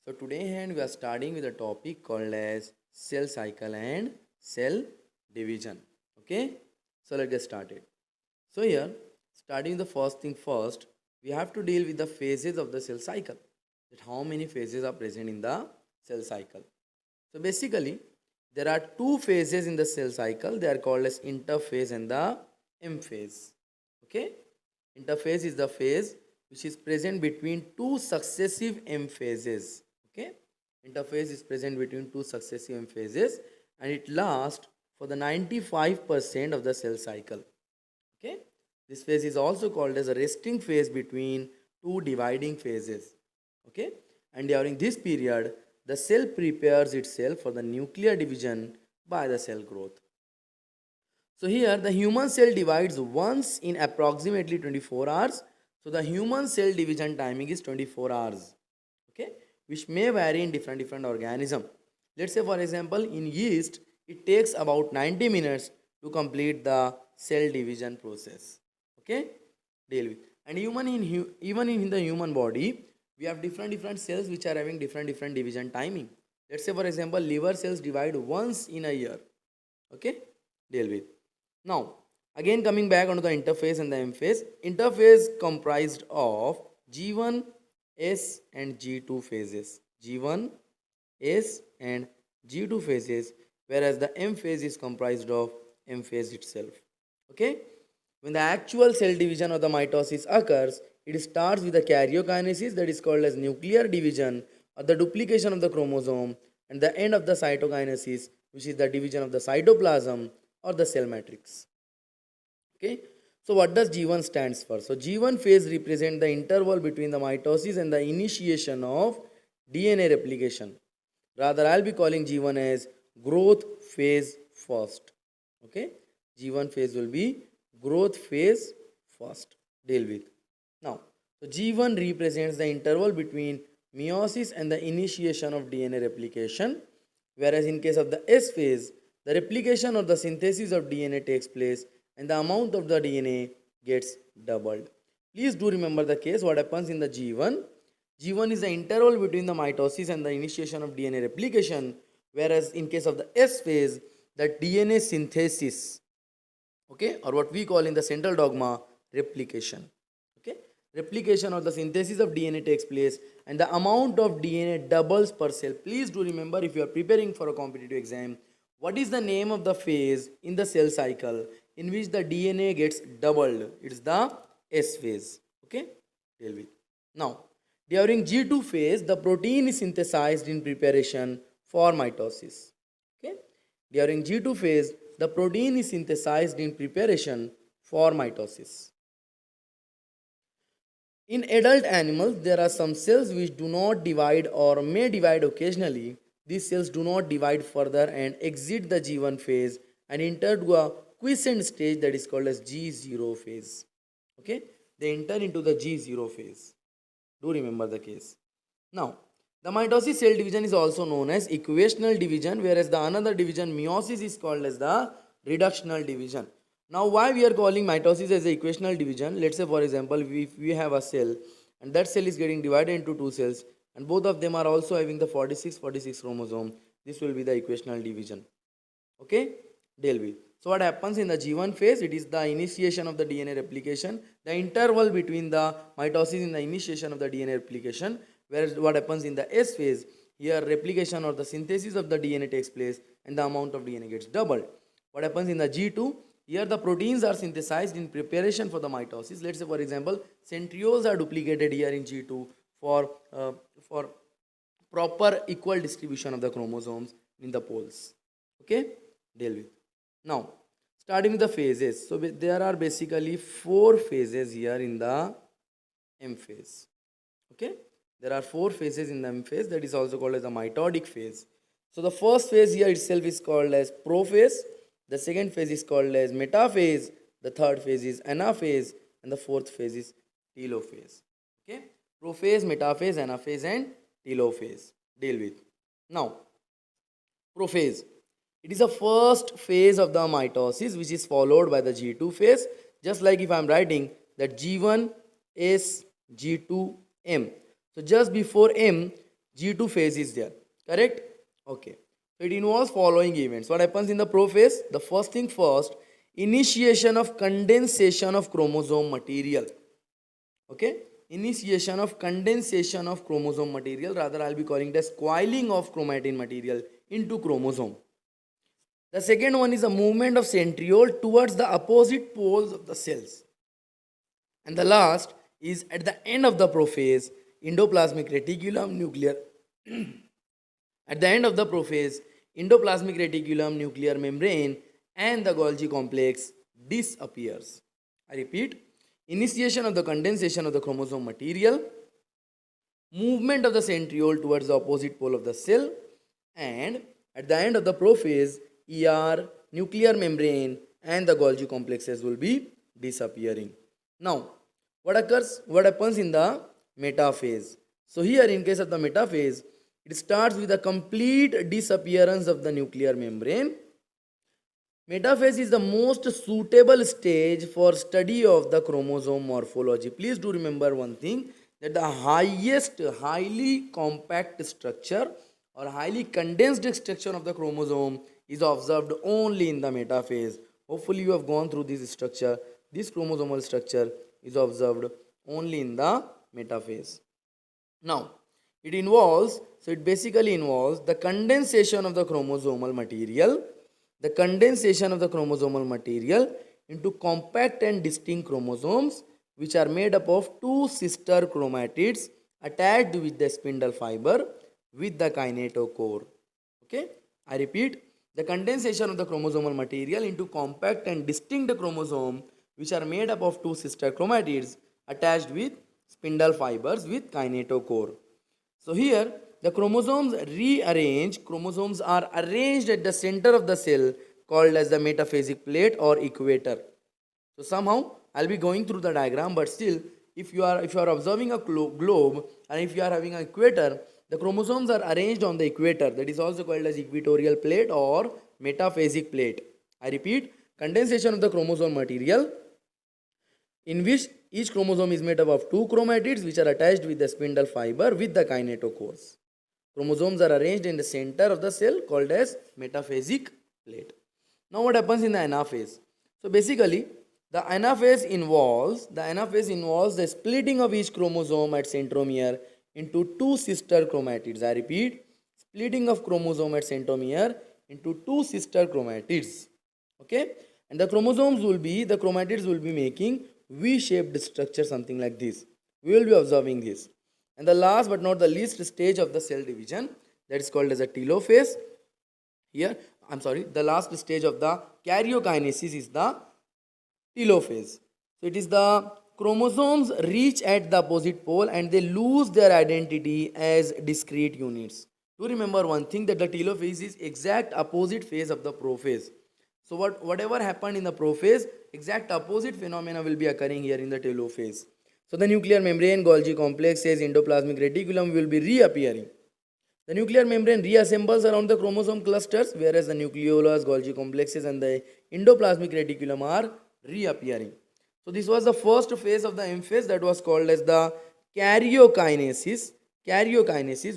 So today hand we are starting with a topic called as cell cycle and cell division. Okay, so let's get started. So here, starting the first thing first, we have to deal with the phases of the cell cycle. That how many phases are present in the cell cycle. So basically, there are two phases in the cell cycle. They are called as interphase and the M phase. Okay, interphase is the phase which is present between two successive M phases. Okay, interphase is present between two successive M phases and it lasts for the 95% of the cell cycle. Okay, this phase is also called as a resting phase between two dividing phases. Okay, and during this period, the cell prepares itself for the nuclear division by the cell growth. So here the human cell divides once in approximately 24 hours. So the human cell division timing is 24 hours. Okay, which may vary in different organism. Let's say for example in yeast it takes about 90 minutes to complete the cell division process. Okay, deal with. And even in the human body we have different cells which are having different division timing. Let's say for example liver cells divide once in a year. Okay, deal with. Now, again coming back onto the interphase and the M phase. Interphase comprised of G1, S and G2 phases. G1, S and G2 phases, whereas the M phase is comprised of M phase itself. Okay? When the actual cell division or the mitosis occurs, it starts with the karyokinesis, that is called as nuclear division or the duplication of the chromosome, and the end of the cytokinesis, which is the division of the cytoplasm or the cell matrix. Okay, so what does G1 stands for? So G1 phase represents the interval between the mitosis and the initiation of DNA replication. Rather, I'll be calling G1 as growth phase first. Okay, G1 phase will be growth phase first. Deal with. Now, so G1 represents the interval between meiosis and the initiation of DNA replication, whereas in case of the S phase, the replication or the synthesis of DNA takes place and the amount of the DNA gets doubled. Please do remember the case what happens in the G1. G1 is the interval between the mitosis and the initiation of DNA replication, whereas in case of the S phase, the DNA synthesis, okay, or what we call in the central dogma replication. Okay, replication or the synthesis of DNA takes place and the amount of DNA doubles per cell. Please do remember, if you are preparing for a competitive exam, what is the name of the phase in the cell cycle in which the DNA gets doubled? It's the S phase. Okay, deal with. Now, during G2 phase, the protein is synthesized in preparation for mitosis. Okay, during G2 phase, the protein is synthesized in preparation for mitosis. In adult animals, there are some cells which do not divide or may divide occasionally. These cells do not divide further and exit the G1 phase and enter to a quiescent stage that is called as G0 phase. Okay, they enter into the G0 phase. Do remember the case. Now, the mitosis cell division is also known as equational division, whereas the another division, meiosis, is called as the reductional division. Now, why we are calling mitosis as the equational division? Let's say for example, if we have a cell and that cell is getting divided into two cells and both of them are also having the 46 chromosome, this will be the equational division. Okay, deal with. So what happens in the G1 phase? It is the initiation of the DNA replication, the interval between the mitosis and the initiation of the DNA replication. Whereas what happens in the S phase, here replication or the synthesis of the DNA takes place and the amount of DNA gets doubled. What happens in the G2? Here the proteins are synthesized in preparation for the mitosis. Let's say for example, centrioles are duplicated here in G2 for proper equal distribution of the chromosomes in the poles. Okay, deal with. Now, starting with the phases. So there are basically 4 phases here in the M phase. Okay, there are 4 phases in the M phase, that is also called as the mitotic phase. So the first phase here itself is called as prophase. The second phase is called as metaphase. The third phase is anaphase, and the fourth phase is telophase. Okay, prophase, metaphase, anaphase, and telophase. Deal with. Now, prophase. It is the first phase of the mitosis which is followed by the G2 phase. Just like if I am writing that G1 is G2 M. So just before M, G2 phase is there. Correct? Okay. So it involves following events. What happens in the prophase? The first thing first, initiation of condensation of chromosome material. Okay? Initiation of condensation of chromosome material. Rather, I'll be calling it as coiling of chromatin material into chromosome. The second one is a movement of centriole towards the opposite poles of the cells. And the last is at the end of the prophase, endoplasmic reticulum nuclear. At the end of the prophase, endoplasmic reticulum nuclear membrane and the Golgi complex disappears. I repeat, initiation of the condensation of the chromosome material, movement of the centriole towards the opposite pole of the cell, and at the end of the prophase, ER, nuclear membrane, and the Golgi complexes will be disappearing. Now, what occurs? What happens in the metaphase? So here, in case of the metaphase, it starts with the complete disappearance of the nuclear membrane. Metaphase is the most suitable stage for study of the chromosome morphology. Please do remember one thing, that the highest, highly compact structure or highly condensed structure of the chromosome is observed only in the metaphase. Hopefully you have gone through this structure. This chromosomal structure is observed only in the metaphase. Now, it basically involves the condensation of the chromosomal material, into compact and distinct chromosomes, which are made up of two sister chromatids attached with the spindle fiber with the kinetochore. Okay, I repeat, the condensation of the chromosomal material into compact and distinct chromosome, which are made up of two sister chromatids attached with spindle fibers with kinetochore. So here the chromosomes are arranged at the center of the cell, called as the metaphasic plate or equator. So somehow I'll be going through the diagram, but still, if you are observing a globe and if you are having an equator, the chromosomes are arranged on the equator. That is also called as equatorial plate or metaphasic plate. I repeat, condensation of the chromosome material, in which each chromosome is made up of two chromatids which are attached with the spindle fiber with the kinetochores. Chromosomes are arranged in the center of the cell, called as metaphasic plate. Now what happens in the anaphase? So basically, the anaphase involves the splitting of each chromosome at centromere into two sister chromatids. I repeat, splitting of chromosome at centromere into two sister chromatids. Okay, and the chromatids will be making V-shaped structure, something like this. We will be observing this. And the last but not the least stage of the cell division, that is called as a telophase. The last stage of the karyokinesis is the telophase. So it is the chromosomes reach at the opposite pole and they lose their identity as discrete units. Do remember one thing, that the telophase is exact opposite phase of the prophase. So whatever happened in the prophase, exact opposite phenomena will be occurring here in the telophase. So the nuclear membrane, Golgi complexes, endoplasmic reticulum will be reappearing. The nuclear membrane reassembles around the chromosome clusters, whereas the nucleolus, Golgi complexes and the endoplasmic reticulum are reappearing. So this was the first phase of the M phase, that was called as the karyokinesis,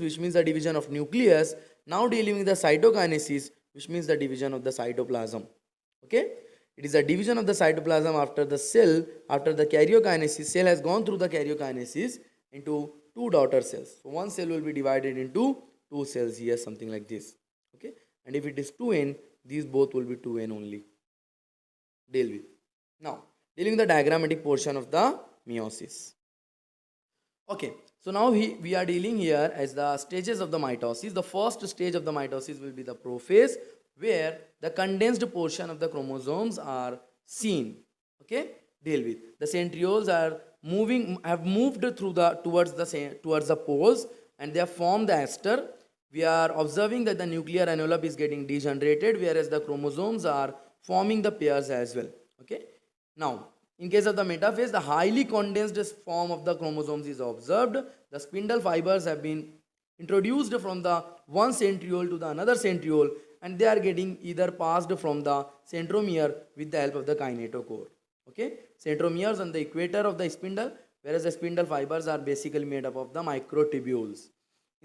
which means the division of nucleus. Now dealing with the cytokinesis, which means the division of the cytoplasm. Okay, it is a division of the cytoplasm after the karyokinesis. Cell has gone through the karyokinesis into two daughter cells. So one cell will be divided into two cells here, something like this. Okay, and if it is 2n, these both will be 2n only. Deal with. Now, dealing with the diagrammatic portion of the meiosis. Okay, so now we are dealing here as the stages of the mitosis. The first stage of the mitosis will be the prophase, where the condensed portion of the chromosomes are seen. Okay, deal with. The centrioles have moved towards the poles, and they have formed the aster. We are observing that the nuclear envelope is getting degenerated, whereas the chromosomes are forming the pairs as well. Okay, now in case of the metaphase, the highly condensed form of the chromosomes is observed. The spindle fibers have been introduced from the one centriole to the another centriole, and they are getting either passed from the centromere with the help of the kinetochore. Okay, centromeres on the equator of the spindle, whereas the spindle fibers are basically made up of the microtubules.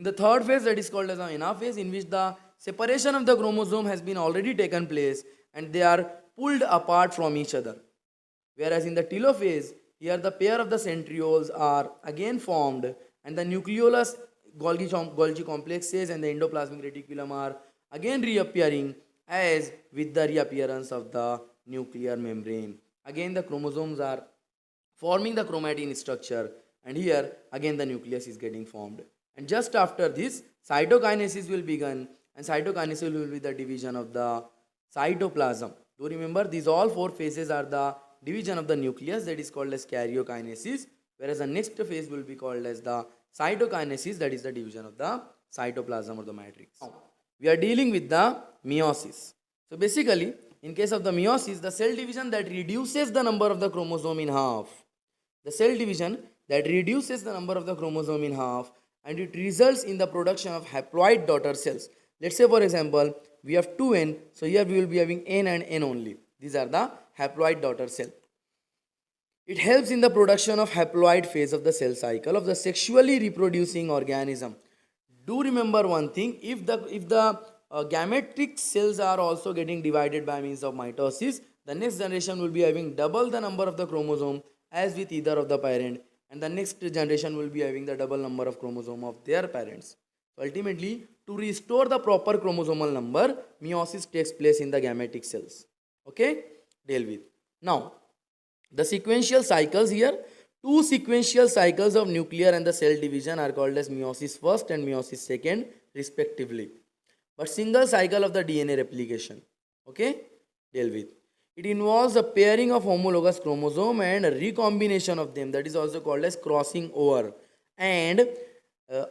In the third phase, that is called as the anaphase, in which the separation of the chromosome has been already taken place and they are pulled apart from each other. Whereas in the telophase, here the pair of the centrioles are again formed and the nucleolus Golgi complexes and the endoplasmic reticulum are again reappearing as with the reappearance of the nuclear membrane. Again the chromosomes are forming the chromatin structure, and here again the nucleus is getting formed. And just after this, cytokinesis will begin, and cytokinesis will be the division of the cytoplasm. Do remember, these all four phases are the division of the nucleus, that is called as karyokinesis, whereas the next phase will be called as the cytokinesis, that is the division of the cytoplasm or the matrix. Now, we are dealing with the meiosis. So basically, in case of the meiosis, the cell division that reduces the number of the chromosome in half. The cell division that reduces the number of the chromosome in half, and it results in the production of haploid daughter cells. Let's say for example, we have 2n, so here we will be having n and n only. These are the haploid daughter cell. It helps in the production of haploid phase of the cell cycle of the sexually reproducing organism. Do remember one thing, if the gametic cells are also getting divided by means of mitosis, the next generation will be having double the number of the chromosome as with either of the parent, and the next generation will be having the double number of chromosome of their parents. So ultimately, to restore the proper chromosomal number, meiosis takes place in the gametic cells. Okay, deal with. Now, the sequential cycles here, two sequential cycles of nuclear and the cell division are called as meiosis first and meiosis second respectively. But single cycle of the DNA replication. Okay, deal with. It involves the pairing of homologous chromosome and a recombination of them, that is also called as crossing over. And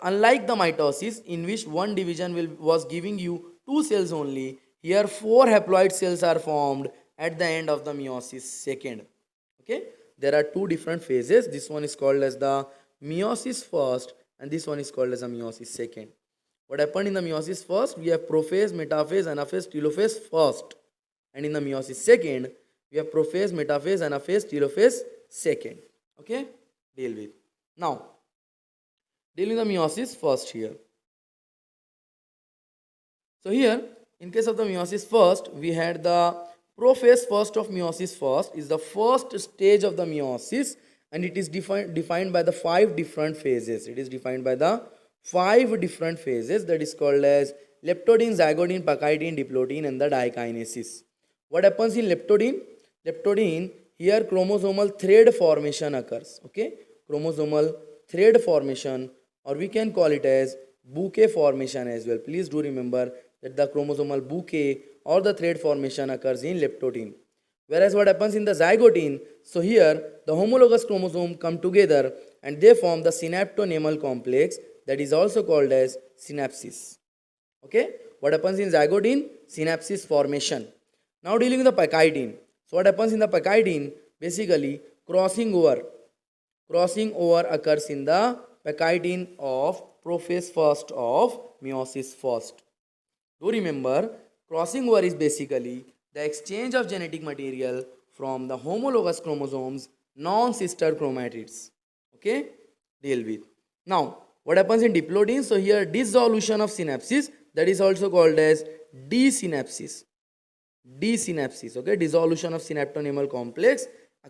unlike the mitosis in which one division was giving you two cells only, here four haploid cells are formed at the end of the meiosis second. Okay, there are two different phases. This one is called as the meiosis first and this one is called as a meiosis second. What happened in the meiosis first? We have prophase, metaphase, anaphase, telophase first. And in the meiosis second, we have prophase, metaphase, anaphase, telophase second. Okay, deal with. Now, dealing with the meiosis first here. So here, in case of the meiosis first, we had the prophase first of meiosis first is the first stage of the meiosis, and it is defined by the 5 different phases. It is defined by the 5 different phases, that is called as leptodene, zygodene, pakidene, diploidine and the dikinesis. What happens in leptodene? Leptodene, here chromosomal thread formation occurs. Okay, chromosomal thread formation, or we can call it as bouquet formation as well. Please do remember that the chromosomal bouquet or the thread formation occurs in leptodene. Whereas what happens in the zygotine, so here the homologous chromosome come together and they form the synaptonemal complex, that is also called as synapsis. Okay, what happens in zygotine? Synapsis formation. Now dealing with the pakidene. So what happens in the pakidene? Basically crossing over occurs in the pakidene of prophase first of meiosis first. Do remember, crossing over is basically the exchange of genetic material from the homologous chromosomes, non-sister chromatids. Okay, deal with. Now, what happens in diploidine? So here dissolution of synapses, that is also called as desynapsis. Desynapsis. Okay, dissolution of synaptonemal complex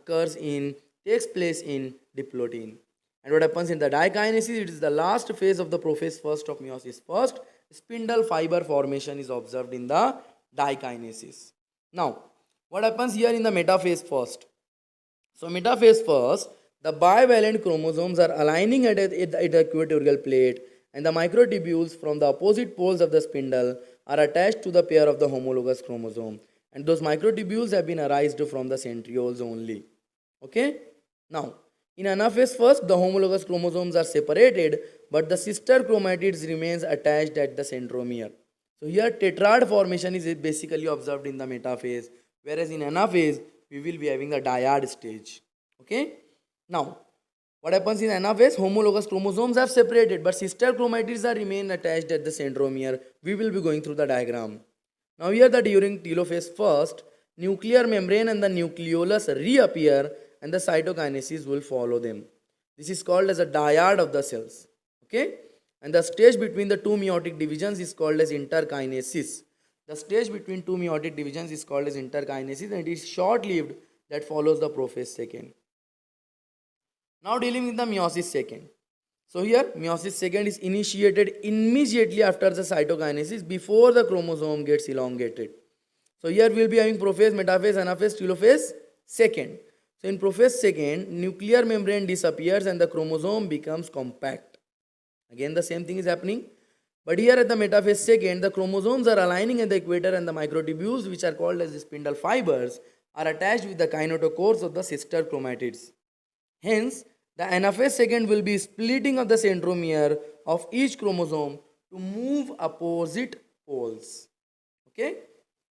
takes place in diploidine. And what happens in the dikinesis? It is the last phase of the prophase first of meiosis first. Spindle fiber formation is observed in the dikinesis. Now, what happens here in the metaphase first? So, metaphase first, the bivalent chromosomes are aligning at the equatorial plate, and the microtubules from the opposite poles of the spindle are attached to the pair of the homologous chromosome. And those microtubules have been arised from the centrioles only. Okay? Now, in anaphase first, the homologous chromosomes are separated, but the sister chromatids remains attached at the centromere. So here tetrad formation is basically observed in the metaphase, whereas in anaphase, we will be having the dyad stage. Okay? Now, what happens in anaphase? Homologous chromosomes are separated, but sister chromatids are remain attached at the centromere. We will be going through the diagram. Now here during telophase first, nuclear membrane and the nucleolus reappear and the cytokinesis will follow them. This is called as a dyad of the cells. Okay? And the stage between the two meiotic divisions is called as interkinesis. The stage between two meiotic divisions is called as interkinesis, and it is short-lived that follows the prophase second. Now dealing with the meiosis second. So here meiosis second is initiated immediately after the cytokinesis before the chromosome gets elongated. So here we will be having prophase, metaphase, anaphase, telophase second. So in prophase second, nuclear membrane disappears and the chromosome becomes compact. Again the same thing is happening. But here at the metaphase second, the chromosomes are aligning at the equator and the microtubules, which are called as the spindle fibers, are attached with the kinetochores of the sister chromatids. Hence, the anaphase second will be splitting of the centromere of each chromosome to move opposite poles. Okay,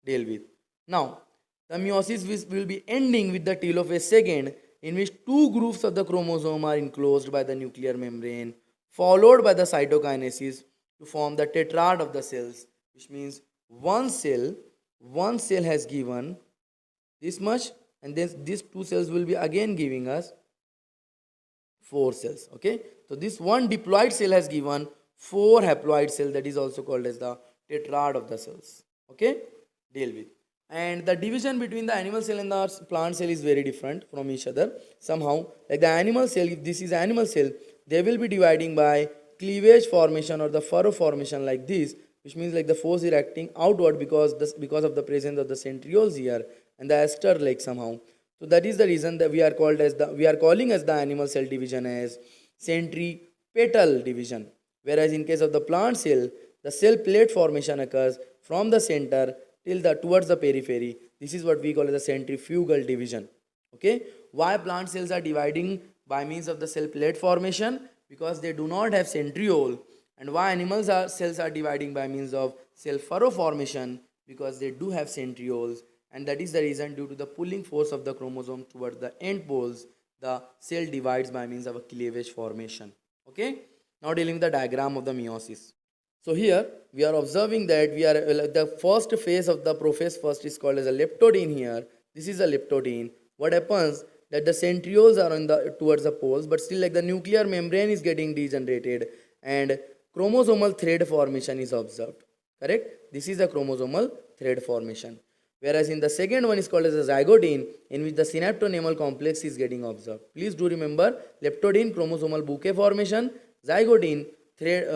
deal with. Now, the meiosis will be ending with the telophase second, in which two groups of the chromosome are enclosed by the nuclear membrane, followed by the cytokinesis to form the tetrad of the cells, which means one cell has given this much, and then these two cells will be again giving us four cells. Okay, so this one diploid cell has given four haploid cells, that is also called as the tetrad of the cells. Okay, deal with. And the division between the animal cell and the plant cell is very different from each other. Somehow, like the animal cell, if this is animal cell, they will be dividing by cleavage formation or the furrow formation like this, which means like the force is acting outward because of the presence of the centrioles here and the ester like somehow. So that is the reason that we are calling as the animal cell division as centripetal division. Whereas in case of the plant cell, the cell plate formation occurs from the center till the towards the periphery. This is what we call as the centrifugal division. Okay, why plant cells are dividing by means of the cell plate formation? Because they do not have centriole. And why cells are dividing by means of cell furrow formation? Because they do have centrioles, and that is the reason, due to the pulling force of the chromosome towards the end poles, the cell divides by means of a cleavage formation. Okay, now dealing with the diagram of the meiosis. So here we are observing that the first phase of the prophase first is called as a leptodene here. This is a leptodene. What happens that the centrioles are on the towards the poles, but still like the nuclear membrane is getting degenerated and chromosomal thread formation is observed. Correct? This is a chromosomal thread formation. Whereas in the second one is called as a zygotine, in which the synaptonemal complex is getting observed. Please do remember, leptodene chromosomal bouquet formation, zygotine thread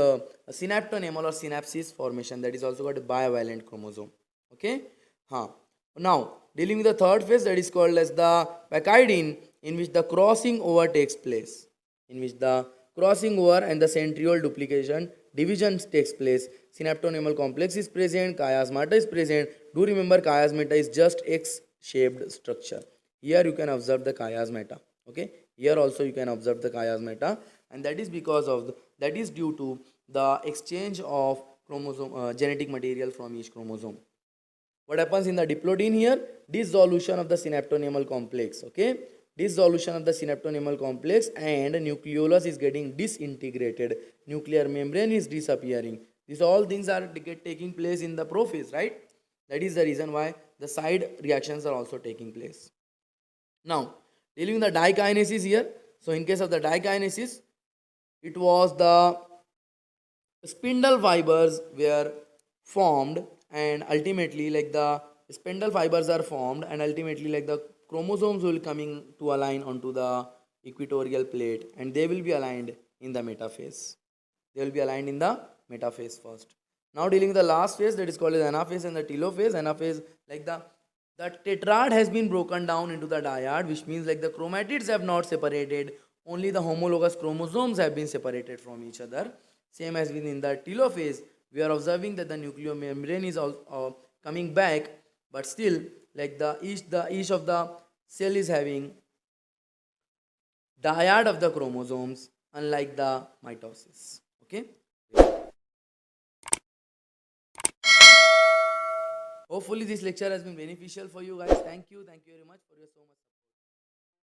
synaptonemal or synapsis formation, that is also called a bivalent chromosome. Okay, now dealing with the third phase, that is called as the pachydine, in which the crossing over takes place, in which the crossing over and the centriole duplication division takes place. Synaptonemal complex is present, chiasmata is present. Do remember, chiasmata is just X shaped structure. Here you can observe the chiasmata. Okay, here also you can observe the chiasmata, and that is that is due to the exchange of chromosome genetic material from each chromosome. What happens in the diplodene here? Dissolution of the synaptonemal complex. Okay, dissolution of the synaptonemal complex, and nucleolus is getting disintegrated. Nuclear membrane is disappearing. These all things are taking place in the prophase, right? That is the reason why the side reactions are also taking place. Now, dealing with the dikinesis here. So in case of the dikinesis, it was the spindle fibers were formed, and ultimately like the spindle fibers are formed, and ultimately like the chromosomes will coming to align onto the equatorial plate, and they will be aligned in the metaphase. They will be aligned in the metaphase first. Now dealing with the last phase, that is called as anaphase and the telophase. Anaphase, like the tetrad has been broken down into the dyad, which means like the chromatids have not separated, only the homologous chromosomes have been separated from each other. Same as within the telophase, we are observing that the nuclear membrane is coming back, but still like each of the cell is having dyad of the chromosomes, unlike the mitosis. Okay. Hopefully this lecture has been beneficial for you guys. Thank you very much for your so much.